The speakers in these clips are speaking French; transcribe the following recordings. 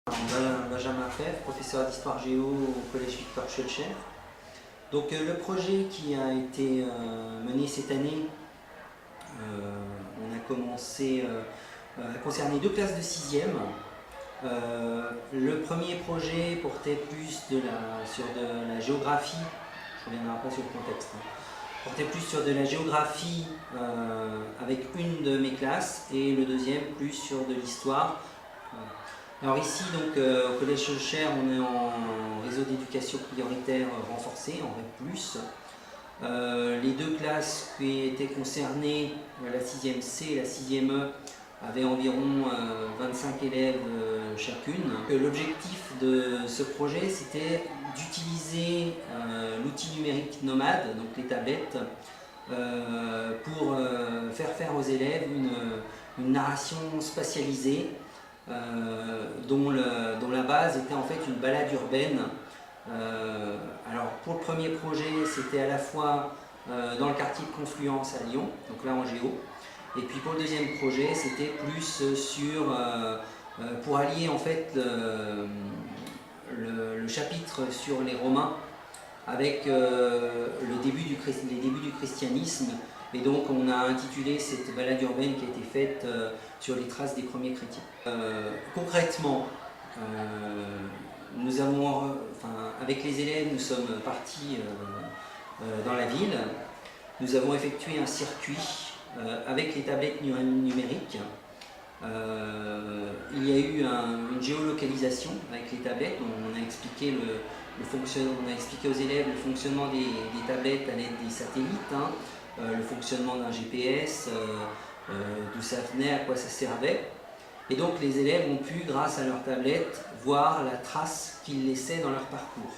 Benjamin Feff, professeur d'histoire géo au collège Victor Schœlcher. Donc le projet qui a été mené cette année, on a commencé à concerner deux classes de 6e. Le premier projet portait plus sur de la géographie, je reviendrai après sur le contexte, portait plus sur de la géographie avec une de mes classes, et le deuxième plus sur de l'histoire. Alors ici, donc, au collège Schœlcher, on est en réseau d'éducation prioritaire renforcé, en REP+. Les deux classes qui étaient concernées, la 6e C et la 6e E, avaient environ 25 élèves chacune. L'objectif de ce projet, c'était d'utiliser l'outil numérique Nomad, donc les tablettes, pour faire aux élèves une narration spatialisée, dont la base était en fait une balade urbaine. Alors pour le premier projet, c'était à la fois dans le quartier de Confluence à Lyon, donc là en géo, et puis pour le deuxième projet, c'était plus pour allier en fait le chapitre sur les Romains avec les débuts du christianisme. Et donc on a intitulé cette balade urbaine qui a été faite sur les traces des premiers chrétiens. Concrètement, avec les élèves, nous sommes partis dans la ville. Nous avons effectué un circuit avec les tablettes numériques. Il y a eu une géolocalisation avec les tablettes. On a expliqué on a expliqué aux élèves le fonctionnement des tablettes à l'aide des satellites, le fonctionnement d'un GPS, d'où ça venait, à quoi ça servait. Et donc les élèves ont pu, grâce à leur tablette, voir la trace qu'ils laissaient dans leur parcours.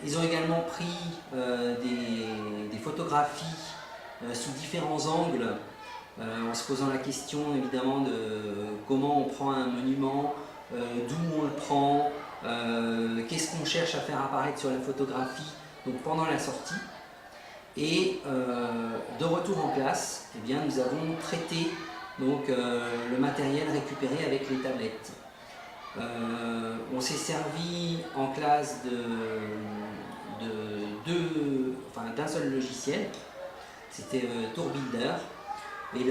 Ils ont également pris des photographies sous différents angles, en se posant la question évidemment de comment on prend un monument, d'où on le prend, qu'est-ce qu'on cherche à faire apparaître sur la photographie donc pendant la sortie. Et de retour en classe, eh bien, nous avons traité donc, le matériel récupéré avec les tablettes. On s'est servi en classe d'un seul logiciel, c'était TourBuilder. Et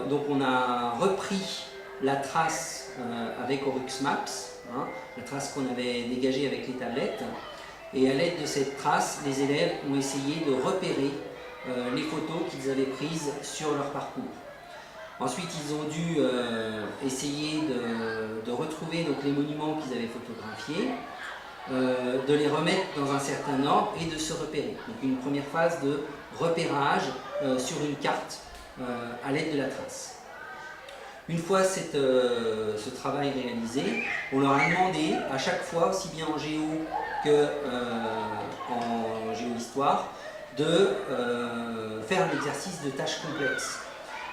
donc on a repris la trace avec Oryx Maps, la trace qu'on avait dégagée avec les tablettes. Et à l'aide de cette trace, les élèves ont essayé de repérer les photos qu'ils avaient prises sur leur parcours. Ensuite, ils ont dû essayer de retrouver donc, les monuments qu'ils avaient photographiés, de les remettre dans un certain ordre et de se repérer. Donc une première phase de repérage sur une carte à l'aide de la trace. Une fois ce travail réalisé, on leur a demandé à chaque fois, aussi bien en géo qu'en géohistoire, de faire l'exercice de tâches complexes.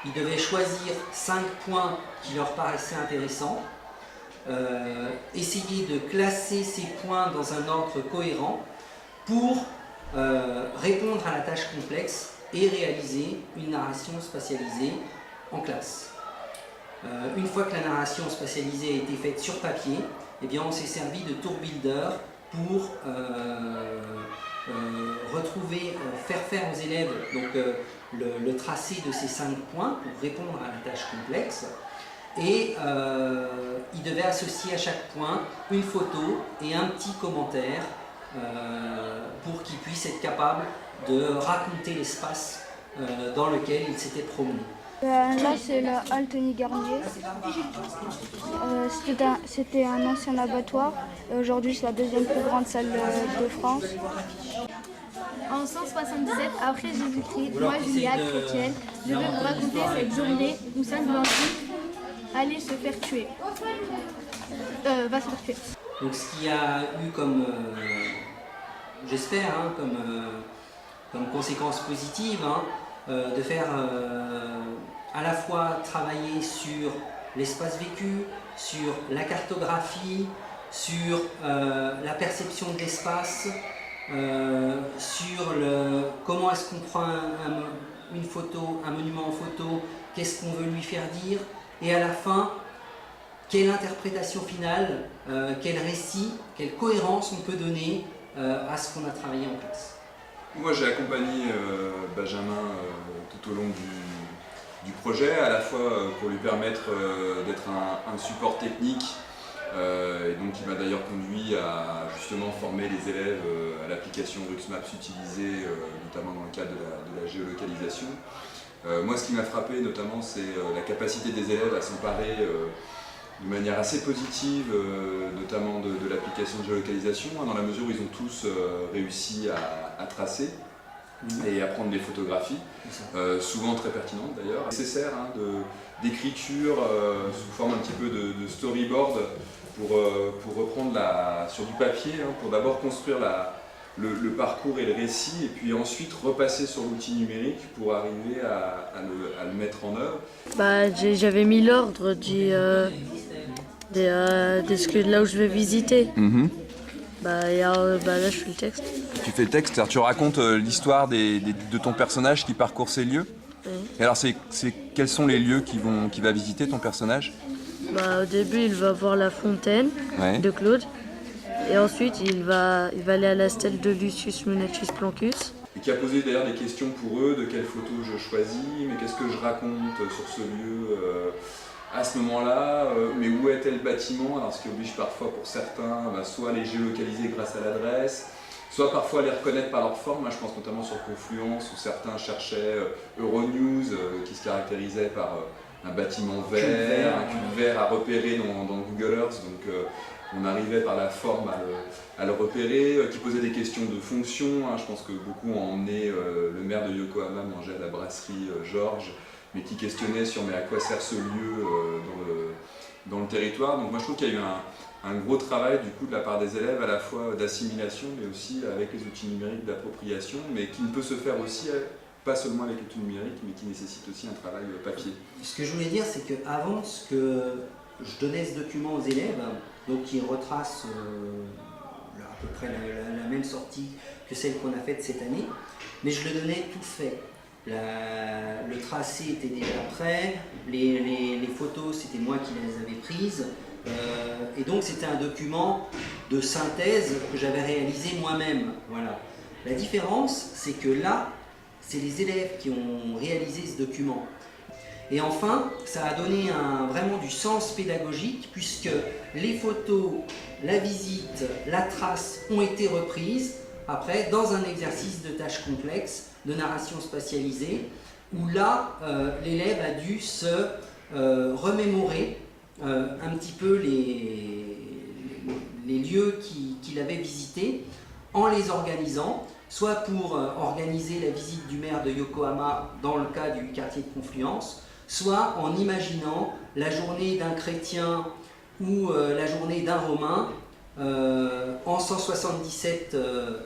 Ils devaient choisir 5 points qui leur paraissaient intéressants, essayer de classer ces points dans un ordre cohérent pour répondre à la tâche complexe et réaliser une narration spatialisée en classe. Une fois que la narration spatialisée a été faite sur papier, eh bien, on s'est servi de TourBuilder pour faire faire aux élèves donc, le tracé de ces 5 points pour répondre à la tâche complexe. Et ils devaient associer à chaque point une photo et un petit commentaire pour qu'ils puissent être capables de raconter l'espace dans lequel ils s'étaient promenés. Là, c'est la halle Tony Garnier. C'était un ancien abattoir. Aujourd'hui, c'est la deuxième plus grande salle de France. En 177 après Jésus-Christ, moi, Juliette chrétienne, je vais vous raconter cette journée où Saint Valentin allait se faire tuer. Va se faire tuer. Donc ce qui a eu comme, j'espère, comme conséquence positive, de faire à la fois travailler sur l'espace vécu, sur la cartographie, sur la perception de l'espace, sur comment est-ce qu'on prend une photo, un monument en photo, qu'est-ce qu'on veut lui faire dire, et à la fin, quelle interprétation finale, quel récit, quelle cohérence on peut donner à ce qu'on a travaillé en classe. Moi j'ai accompagné Benjamin tout au long du projet, à la fois pour lui permettre d'être un support technique, et donc il m'a d'ailleurs conduit à justement former les élèves à l'application RuxMaps utilisée notamment dans le cadre de la géolocalisation. Moi ce qui m'a frappé notamment c'est la capacité des élèves à s'emparer de manière assez positive, notamment de l'application de géolocalisation, dans la mesure où ils ont tous réussi à tracer et à prendre des photographies, souvent très pertinentes d'ailleurs. Nécessaire d'écriture sous forme un petit peu de storyboard pour reprendre sur du papier, pour d'abord construire le parcours et le récit, et puis ensuite repasser sur l'outil numérique pour arriver à le mettre en œuvre. J'avais mis l'ordre de là où je vais visiter. Là je fais le texte. Tu fais le texte, tu racontes l'histoire de ton personnage qui parcourt ces lieux. Et alors quels sont les lieux qu'il va visiter ton personnage? Au début il va voir la fontaine de Claude. Et ensuite, il va aller à la stèle de Lucius Munatius Plancus. Et qui a posé d'ailleurs des questions pour eux, de quelle photo je choisis, mais qu'est-ce que je raconte sur ce lieu à ce moment-là, mais où était le bâtiment, alors ce qui oblige parfois pour certains, soit à les géolocaliser grâce à l'adresse, soit parfois à les reconnaître par leur forme. Moi, je pense notamment sur Confluence, où certains cherchaient Euronews, qui se caractérisait par un bâtiment vert, un cube vert à repérer dans Google Earth. Donc, on arrivait par la forme à le repérer, qui posait des questions de fonction. Je pense que beaucoup ont emmené le maire de Yokohama manger à la brasserie Georges, mais qui questionnait sur à quoi sert ce lieu dans le territoire. Donc moi je trouve qu'il y a eu un gros travail du coup de la part des élèves, à la fois d'assimilation, mais aussi avec les outils numériques d'appropriation, mais qui ne peut se faire aussi pas seulement avec les outils numériques, mais qui nécessite aussi un travail papier. Ce que je voulais dire, c'est qu'avant que je donnais ce document aux élèves, donc qui retrace à peu près la même sortie que celle qu'on a faite cette année, mais je le donnais tout fait. Le tracé était déjà prêt, les photos c'était moi qui les avais prises, et donc c'était un document de synthèse que j'avais réalisé moi-même. Voilà. La différence, c'est que là, c'est les élèves qui ont réalisé ce document. Et enfin, ça a donné vraiment du sens pédagogique, puisque les photos, la visite, la trace ont été reprises après dans un exercice de tâche complexe, de narration spatialisée, où là, l'élève a dû se remémorer un petit peu les lieux qu'il avait visités en les organisant, soit pour organiser la visite du maire de Yokohama dans le cas du quartier de Confluence, soit en imaginant la journée d'un chrétien ou la journée d'un romain en 177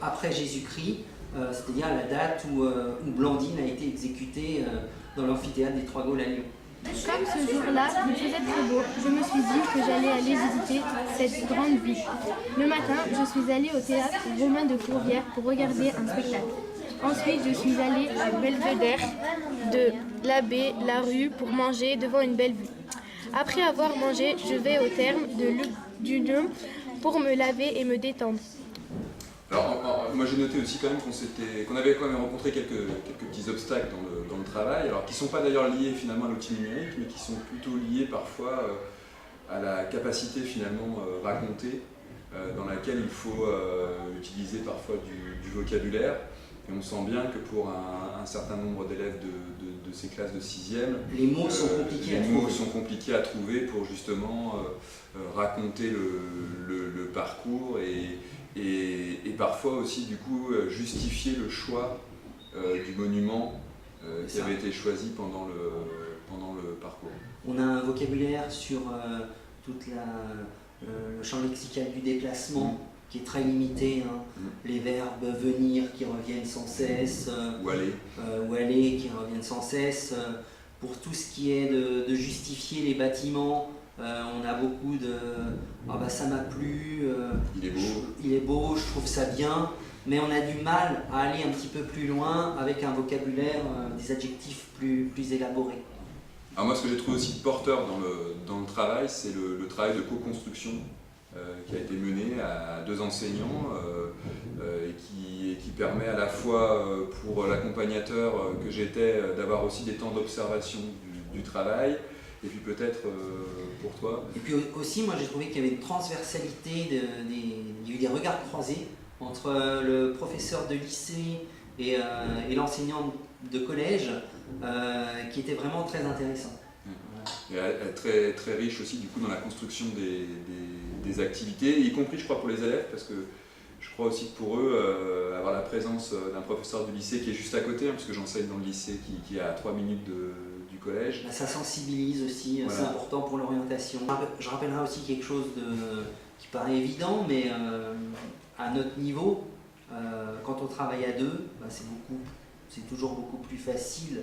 après Jésus-Christ, c'est-à-dire la date où Blandine a été exécutée dans l'amphithéâtre des Trois Gaules à Lyon. Comme ce jour-là, il faisait très beau, je me suis dit que j'allais aller visiter cette grande ville. Le matin, je suis allée au théâtre Romain de Fourvière pour regarder un spectacle. Ensuite, je suis allée à Belvédère de la baie, la rue, pour manger devant une belle vue. Après avoir mangé, je vais au terme du lieu pour me laver et me détendre. Alors, moi j'ai noté aussi quand même qu'on avait quand même rencontré quelques petits obstacles dans le travail, alors qui ne sont pas d'ailleurs liés finalement à l'outil numérique, mais qui sont plutôt liés parfois à la capacité finalement racontée, dans laquelle il faut utiliser parfois du vocabulaire. Et on sent bien que pour un certain nombre d'élèves de ces classes de 6e, les mots sont compliqués à trouver pour justement raconter le parcours et parfois aussi du coup justifier le choix du monument qui avait été choisi pendant le parcours. On a un vocabulaire sur tout le champ lexical du déplacement qui est très limité, les verbes venir qui reviennent sans cesse, ou aller qui reviennent sans cesse. Pour tout ce qui est de justifier les bâtiments, on a beaucoup de « ah bah ça m'a plu, il est beau, je trouve ça bien », mais on a du mal à aller un petit peu plus loin avec un vocabulaire, des adjectifs plus élaborés. Alors moi, ce que j'ai trouvé aussi porteur dans le travail, c'est le travail de co-construction qui a été mené à 2 enseignants et qui permet à la fois pour l'accompagnateur que j'étais d'avoir aussi des temps d'observation du travail, et puis peut-être pour toi. Et puis aussi, moi j'ai trouvé qu'il y avait une transversalité, il y a eu des regards croisés entre le professeur de lycée et l'enseignant de collège qui était vraiment très intéressant. Et très, très riche aussi du coup dans la construction des activités, y compris je crois pour les élèves, parce que je crois aussi que pour eux, avoir la présence d'un professeur du lycée qui est juste à côté, hein, parce que j'enseigne dans le lycée qui est à 3 minutes du collège. Ça sensibilise aussi, voilà. C'est important pour l'orientation. Je rappellerai aussi quelque chose qui paraît évident, mais à notre niveau, quand on travaille à deux, c'est toujours beaucoup plus facile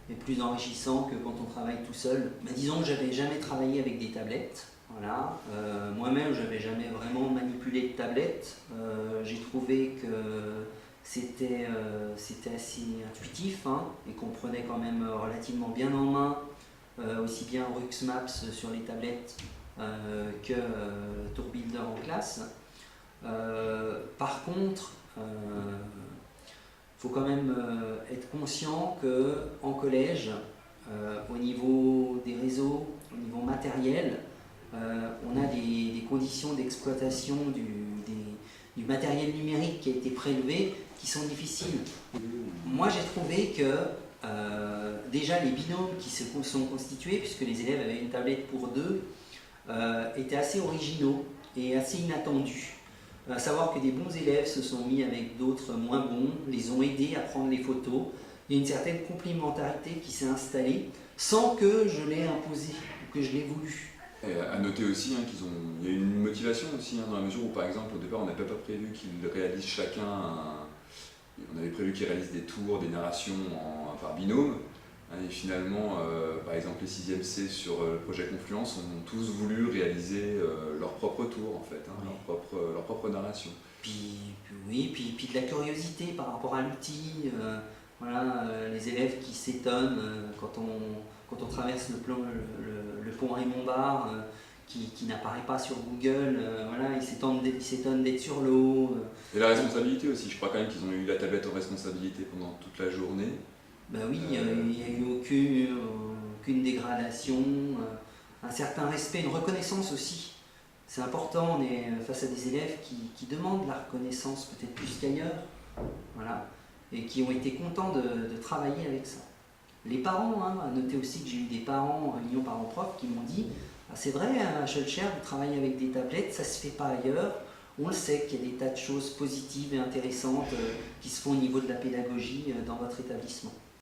et plus enrichissant que quand on travaille tout seul. Disons que j'avais jamais travaillé avec des tablettes. Voilà. Moi-même, je n'avais jamais vraiment manipulé de tablette. J'ai trouvé que c'était assez intuitif hein, et qu'on prenait quand même relativement bien en main, aussi bien RuxMaps sur les tablettes que TourBuilder en classe. Par contre, faut quand même être conscient qu'en collège, au niveau des réseaux, au niveau matériel, on a des conditions d'exploitation du matériel numérique qui a été prélevé qui sont difficiles. Moi j'ai trouvé que déjà les binômes qui se sont constitués, puisque les élèves avaient une tablette pour 2, étaient assez originaux et assez inattendus. À savoir que des bons élèves se sont mis avec d'autres moins bons, les ont aidés à prendre les photos. Il y a une certaine complémentarité qui s'est installée sans que je l'ai imposé ou que je l'ai voulu. Et à noter aussi hein, il y a une motivation aussi hein, dans la mesure où par exemple au départ on n'avait pas prévu qu'ils réalisent chacun on avait prévu qu'ils réalisent des tours, des narrations par binôme. Et finalement, par exemple, les 6e C sur le projet Confluence ont tous voulu réaliser leur propre tour, en fait, hein, oui. leur propre narration. Puis de la curiosité par rapport à l'outil. Voilà, les élèves qui s'étonnent quand on traverse le pont Raymond Barre, qui n'apparaît pas sur Google, voilà, ils s'étonnent d'être sur l'eau. Et la responsabilité aussi, je crois quand même qu'ils ont eu la tablette en responsabilité pendant toute la journée. Ben oui, il n'y a eu aucune dégradation, un certain respect, une reconnaissance aussi. C'est important, on est face à des élèves qui demandent la reconnaissance peut-être plus qu'ailleurs, voilà, et qui ont été contents de travailler avec ça. Les parents, hein, à noter aussi que j'ai eu des parents, Lyon Parents Prof, qui m'ont dit ah, c'est vrai, à Schœlcher, vous travaillez avec des tablettes, ça ne se fait pas ailleurs. On le sait qu'il y a des tas de choses positives et intéressantes qui se font au niveau de la pédagogie dans votre établissement.